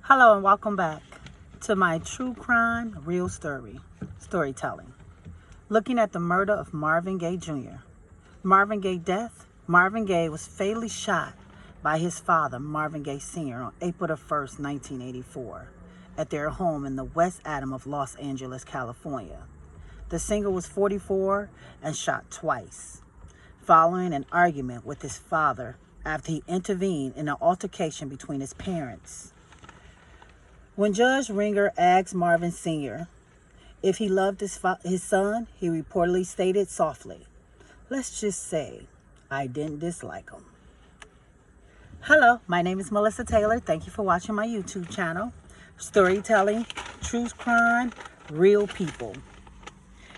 Hello and welcome back to my true crime real storytelling. Looking at the murder of Marvin Gaye Jr. Marvin Gaye death. Marvin Gaye was fatally shot by his father, Marvin Gay Sr. on April the 1st, 1984 at their home in the West Adam of Los Angeles, California. The singer was 44 and shot twice, following an argument with his father after he intervened in an altercation between his parents. When Judge Ringer asked Marvin Sr. if he loved his son, he reportedly stated softly, "Let's just say I didn't dislike him." Hello, my name is Melissa Taylor. Thank you for watching my YouTube channel, Storytelling, True Crime, Real People.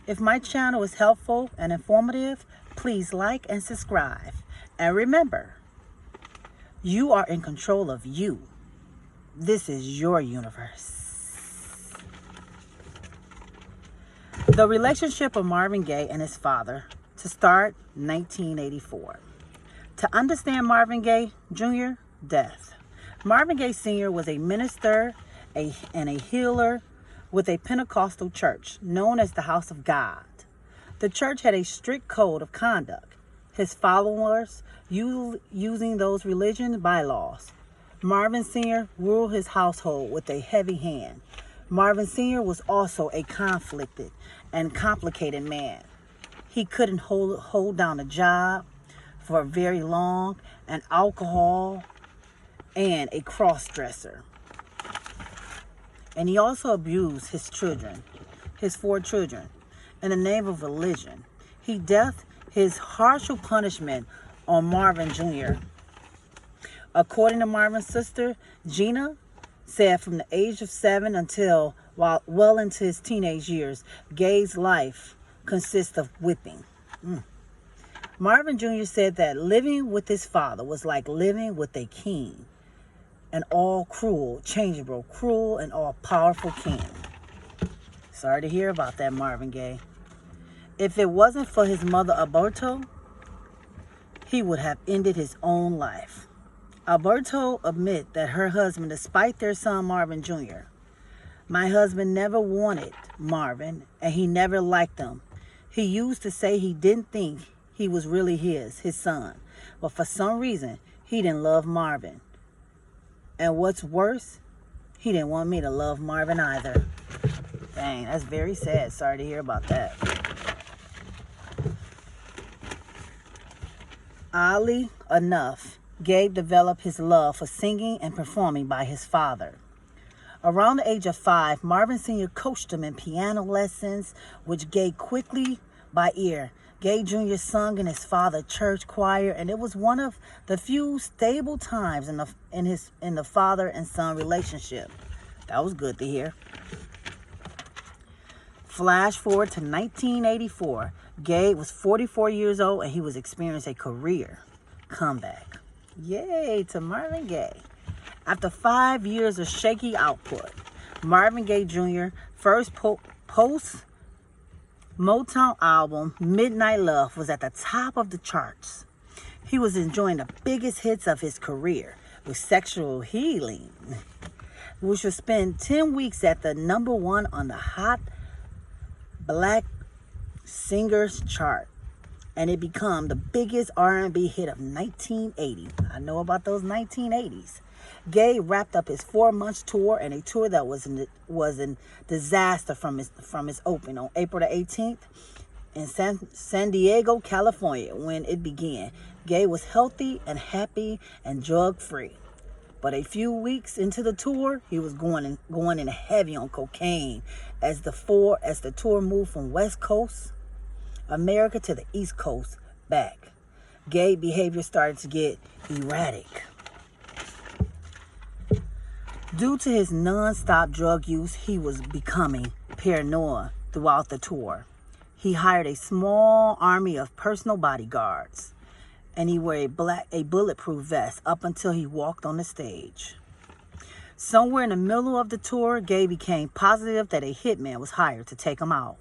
If my channel is helpful and informative, please like and subscribe. And remember, you are in control of you. This is your universe. The relationship of Marvin Gaye and his father to start 1984. To understand Marvin Gaye Jr. death. Marvin Gaye Sr. was a minister and a healer with a Pentecostal church known as the House of God. The church had a strict code of conduct, his followers using those religion bylaws. Marvin Sr. ruled his household with a heavy hand. Marvin Sr. was also a conflicted and complicated man. He couldn't hold down a job for very long, and alcohol, and a cross-dresser. And he also abused his children, his 4 children, in the name of religion. He dealt his harsher punishment on Marvin Jr. According to Marvin's sister, Gina, said from the age of 7 until well into his teenage years, Gaye's life consists of whipping. Marvin Jr. said that living with his father was like living with a king, an all-cruel, changeable, cruel, and all-powerful king. Sorry to hear about that, Marvin Gaye. If it wasn't for his mother, Alberto, he would have ended his own life. Alberto admit that her husband, despite their son Marvin Jr., "My husband never wanted Marvin, and he never liked him. He used to say he didn't think he was really his son, but for some reason, he didn't love Marvin. And what's worse, he didn't want me to love Marvin either." Dang, that's very sad. Sorry to hear about that. Oddly enough, Gaye developed his love for singing and performing by his father. Around the age of 5, Marvin Sr. coached him in piano lessons, which Gaye quickly by ear. Gaye Jr. sung in his father's church choir, and it was one of the few stable times in the father and son relationship. That was good to hear. Flash forward to 1984. Gaye was 44 years old, and he was experiencing a career comeback. Yay to Marvin Gaye. After 5 years of shaky output, Marvin Gaye Jr. first post Motown album, Midnight Love, was at the top of the charts. He was enjoying the biggest hits of his career with Sexual Healing, which would spend 10 weeks at the #1 on the Hot Black Singers chart. And it became the biggest R&B hit of 1980. I know about those 1980s. Gaye wrapped up his 4-month tour, and a tour that was a disaster from his opening on April the 18th in San Diego, California. When it began, Gaye was healthy and happy and drug-free. But a few weeks into the tour, he was going in heavy on cocaine as the tour moved from West Coast America to the East Coast back. Gaye behavior started to get erratic. Due to his non-stop drug use, he was becoming paranoid throughout the tour. He hired a small army of personal bodyguards, and he wore a bulletproof vest up until he walked on the stage. Somewhere in the middle of the tour, Gaye became positive that a hitman was hired to take him out.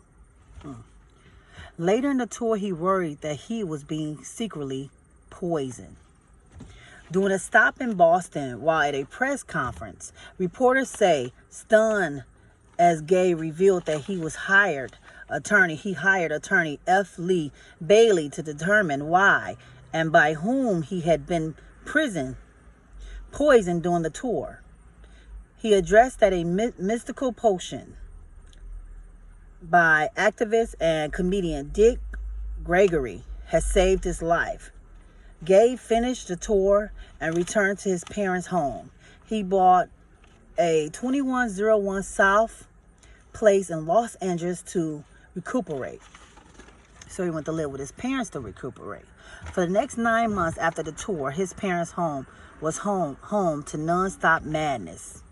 Later in the tour, he worried that he was being secretly poisoned. During a stop in Boston while at a press conference, reporters say, stunned as Gay revealed that he hired attorney F. Lee Bailey to determine why and by whom he had been poisoned during the tour. He addressed that a mystical potion by activist and comedian Dick Gregory has saved his life. Gay finished the tour and returned to his parents' home. He bought a 2101 South place in Los Angeles to recuperate. So he went to live with his parents to recuperate. For the next 9 months after the tour, his parents' home was home to nonstop madness.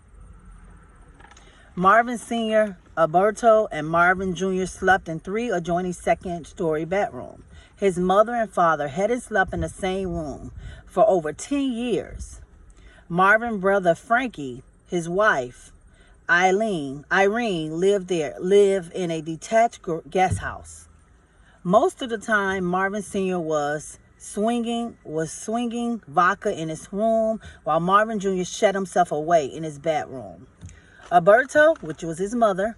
Marvin Sr., Alberto, and Marvin Jr. slept in 3 adjoining second-story bedrooms. His mother and father hadn't slept in the same room for over 10 years. Marvin's brother Frankie, his wife Irene lived in a detached guest house. Most of the time, Marvin Sr. was swinging vodka in his room, while Marvin Jr. shut himself away in his bedroom. Alberto, which was his mother,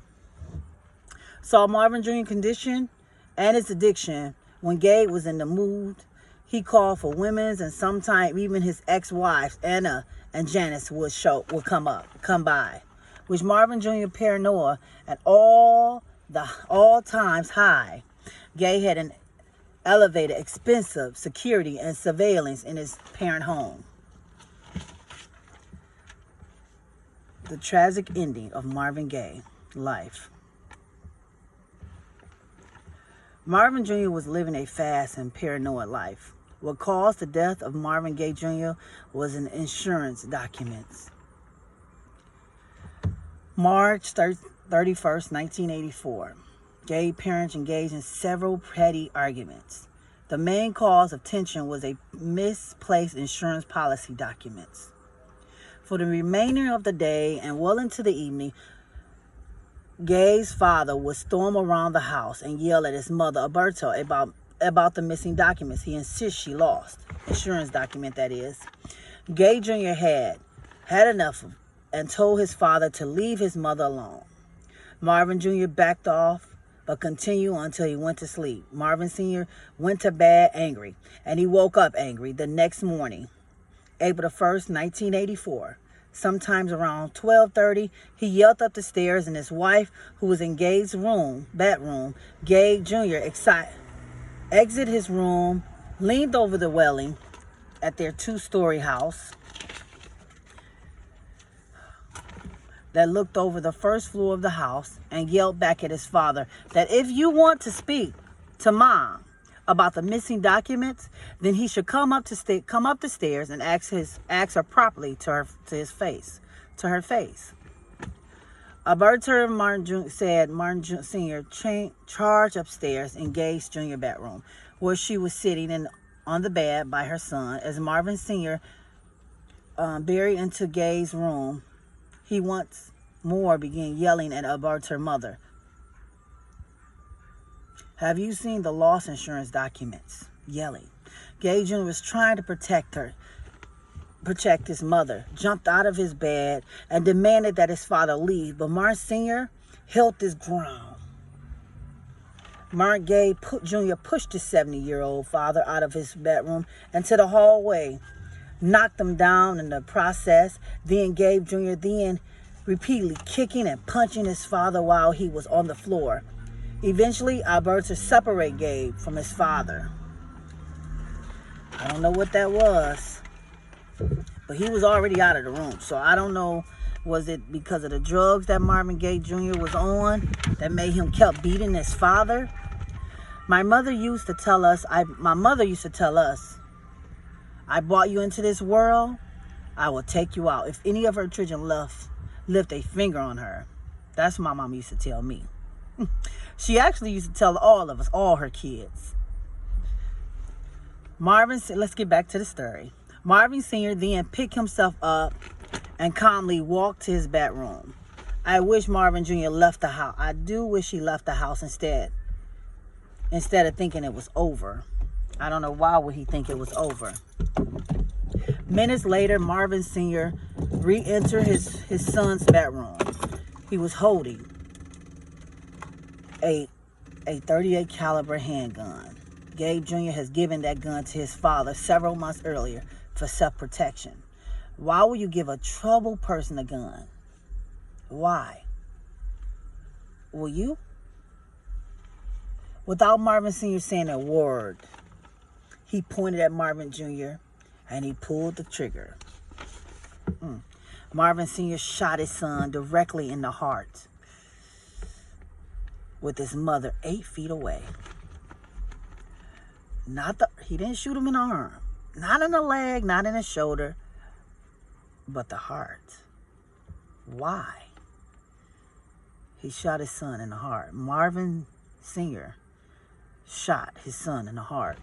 saw Marvin Jr.'s condition and his addiction. When Gay was in the mood, he called for women's, and sometimes even his ex-wives, Anna and Janice, would come by, which Marvin Jr. paranoia at all times high. Gay had an elevated, expensive security and surveillance in his parent home. The tragic ending of Marvin Gaye life. Marvin Jr. was living a fast and paranoid life. What caused the death of Marvin Gay Jr. was in insurance documents. March 31st, 1984. Gay parents engaged in several petty arguments. The main cause of tension was a misplaced insurance policy documents. For the remainder of the day and well into the evening, Gay's father would storm around the house and yell at his mother, Alberto, about the missing documents he insists she lost. Insurance document, that is. Gay Jr. had enough and told his father to leave his mother alone. Marvin Jr. backed off, but continued until he went to sleep. Marvin Sr. went to bed angry, and he woke up angry the next morning, April 1st, 1984. Sometimes around 12:30, he yelled up the stairs, and his wife, who was in Gay's bedroom, Gay Jr., exited his room, leaned over the railing at their 2-story house that looked over the first floor of the house, and yelled back at his father that if you want to speak to Mom about the missing documents, then he should come up the stairs and ask her properly to her face. Alberto said Martin Sr. charged upstairs in Gay's Jr. bedroom, where she was sitting on the bed by her son. As Marvin Sr. buried into Gay's room, he once more began yelling at Alberto's mother. Have you seen the lost insurance documents? Yelling. Gay Jr. was trying to protect his mother, jumped out of his bed, and demanded that his father leave, but Martin Sr. held his ground. Marvin Gay Jr. pushed his 70-year-old father out of his bedroom into the hallway, knocked him down in the process, then Gay Jr. repeatedly kicking and punching his father while he was on the floor. Eventually, Alberto separated Gabe from his father. I don't know what that was, but he was already out of the room. So I don't know, was it because of the drugs that Marvin Gay Jr. was on that made him kept beating his father? My mother used to tell us, I brought you into this world, I will take you out. If any of her children lift a finger on her. That's what my mom used to tell me. She actually used to tell all of us, all her kids. Let's get back to the story. Marvin Sr. then picked himself up and calmly walked to his bedroom. I wish Marvin Jr. left the house. I do wish he left the house instead of thinking it was over. I don't know why would he think it was over. Minutes later, Marvin Sr. re-entered his son's bedroom. He was holding a 38 caliber handgun. Gay Jr. has given that gun to his father several months earlier for self-protection. Why would you give a troubled person a gun? Why? Will you? Without Marvin Sr. saying a word, he pointed at Marvin Jr. and he pulled the trigger. Marvin Sr. shot his son directly in the heart with his mother 8 feet away. He didn't shoot him in the arm, not in the leg, not in the shoulder, but the heart. Why? He shot his son in the heart. Marvin Sr. shot his son in the heart.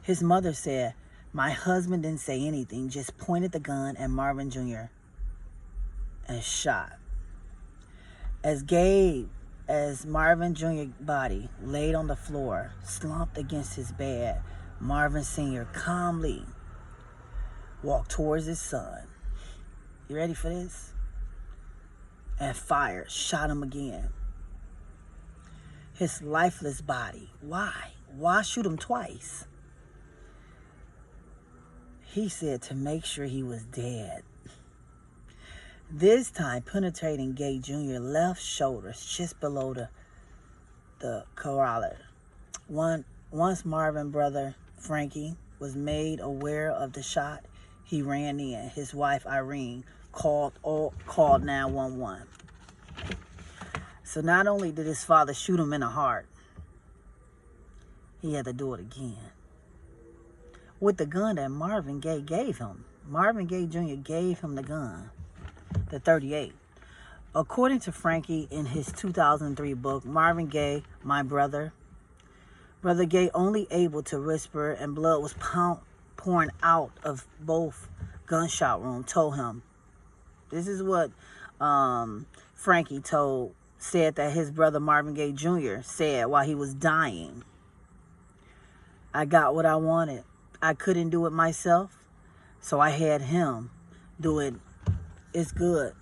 His mother said, "My husband didn't say anything, just pointed the gun at Marvin Jr. and shot." As Marvin Jr.'s body laid on the floor, slumped against his bed, Marvin Sr. calmly walked towards his son. You ready for this? And fired, shot him again. His lifeless body. Why? Why shoot him twice? He said to make sure he was dead. This time penetrating Gay Jr. left shoulder, just below the collar. Once Marvin's brother, Frankie, was made aware of the shot, he ran in. His wife, Irene, called 911. So not only did his father shoot him in the heart, he had to do it again with the gun that Marvin Gaye gave him. Marvin Gay Jr. gave him the gun, the 38. According to Frankie in his 2003 book, Marvin Gaye, My Brother Gay, only able to whisper and blood was pouring out of both gunshot wounds, told him. This is what Frankie said that his brother Marvin Gay Jr. said while he was dying. "I got what I wanted. I couldn't do it myself, so I had him do it. It's good.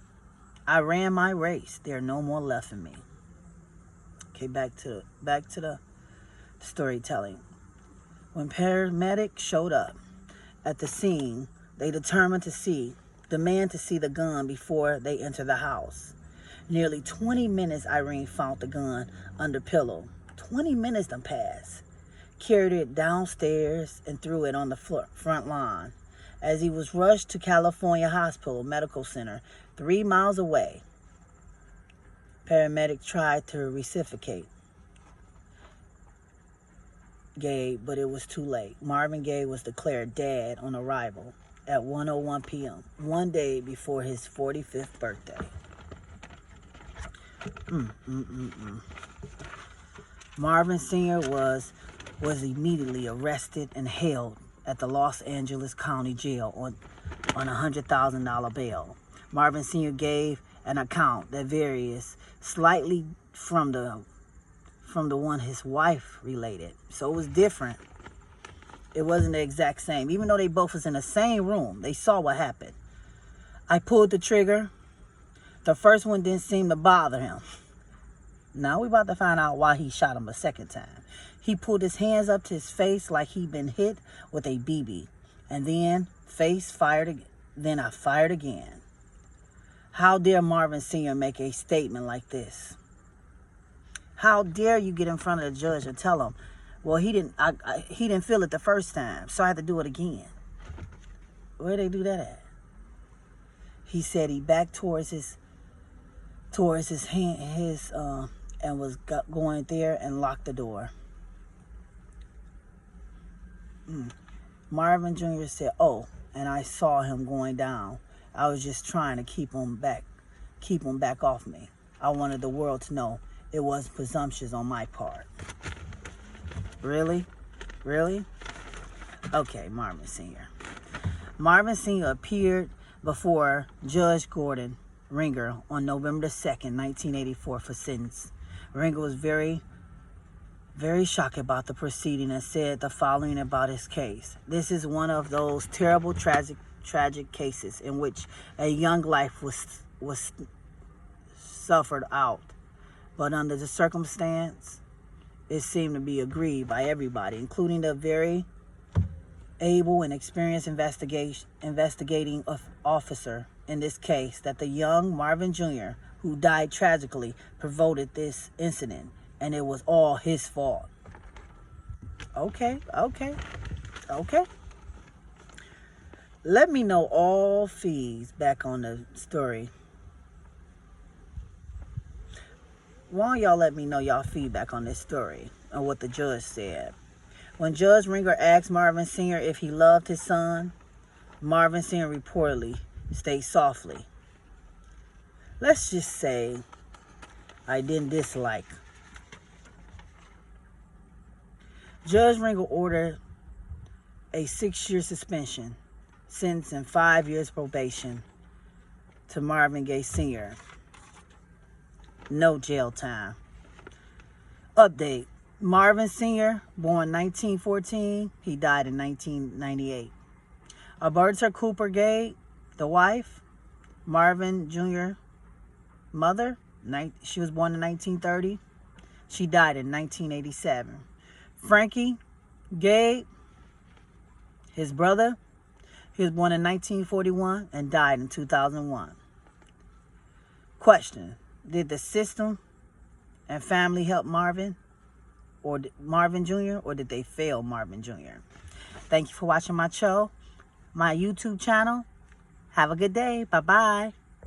I ran my race. There are no more left in me." Okay, back to the storytelling. When paramedics showed up at the scene, they determined to demand to see the gun before they entered the house. Nearly 20 minutes, Irene found the gun under pillow. 20 minutes done passed. Carried it downstairs and threw it on the front lawn. As he was rushed to California Hospital Medical Center, 3 miles away, paramedics tried to resuscitate Gay, but it was too late. Marvin Gaye was declared dead on arrival at 1:01 p.m., one day before his 45th birthday. Marvin Sr. was immediately arrested and held at the Los Angeles County Jail on $100,000 bail. Marvin Sr. gave an account that varies slightly from the one his wife related. So it was different. It wasn't the exact same. Even though they both was in the same room, they saw what happened. "I pulled the trigger. The first one didn't seem to bother him. Now we about to find out why he shot him a second time. He pulled his hands up to his face like he'd been hit with a BB. And then I fired again." How dare Marvin Sr. make a statement like this? How dare you get in front of the judge and tell him, "Well, he didn't feel it the first time, so I had to do it again." Where they do that at? He said he backed towards his hand, and was going there and locked the door. Marvin Jr. said, "Oh, and I saw him going down. I was just trying to keep him back off me. I wanted the world to know it wasn't presumptuous on my part." Really? Really? Okay, Marvin Sr. Marvin Sr. appeared before Judge Gordon Ringer on November 2nd, 1984 for sentence. Ringer was very very shocked about the proceeding and said the following about his case. This is one of those terrible, tragic cases in which a young life was suffered out. But under the circumstance, it seemed to be agreed by everybody, including the very able and experienced investigating officer in this case, that the young Marvin Jr., who died tragically, provoked this incident, and it was all his fault. Okay. Let me know all fees back on the story. Why don't y'all let me know y'all feedback on this story and what the judge said. When Judge Ringer asked Marvin Sr. if he loved his son, Marvin Sr. reportedly stated softly, "Let's just say I didn't dislike." Judge Ringer ordered a 6-year suspension, sentence and 5 years probation to Marvin Gay Sr. No jail time. Update. Marvin Sr., born 1914, he died in 1998. Alberta Cooper Gay, the wife, Marvin Jr., mother, she was born in 1930. She died in 1987. Frankie Gay, his brother, he was born in 1941 and died in 2001. Question: did the system and family help Marvin Jr., or did they fail Marvin Jr.? Thank you for watching my show, my YouTube channel. Have a good day. Bye-bye.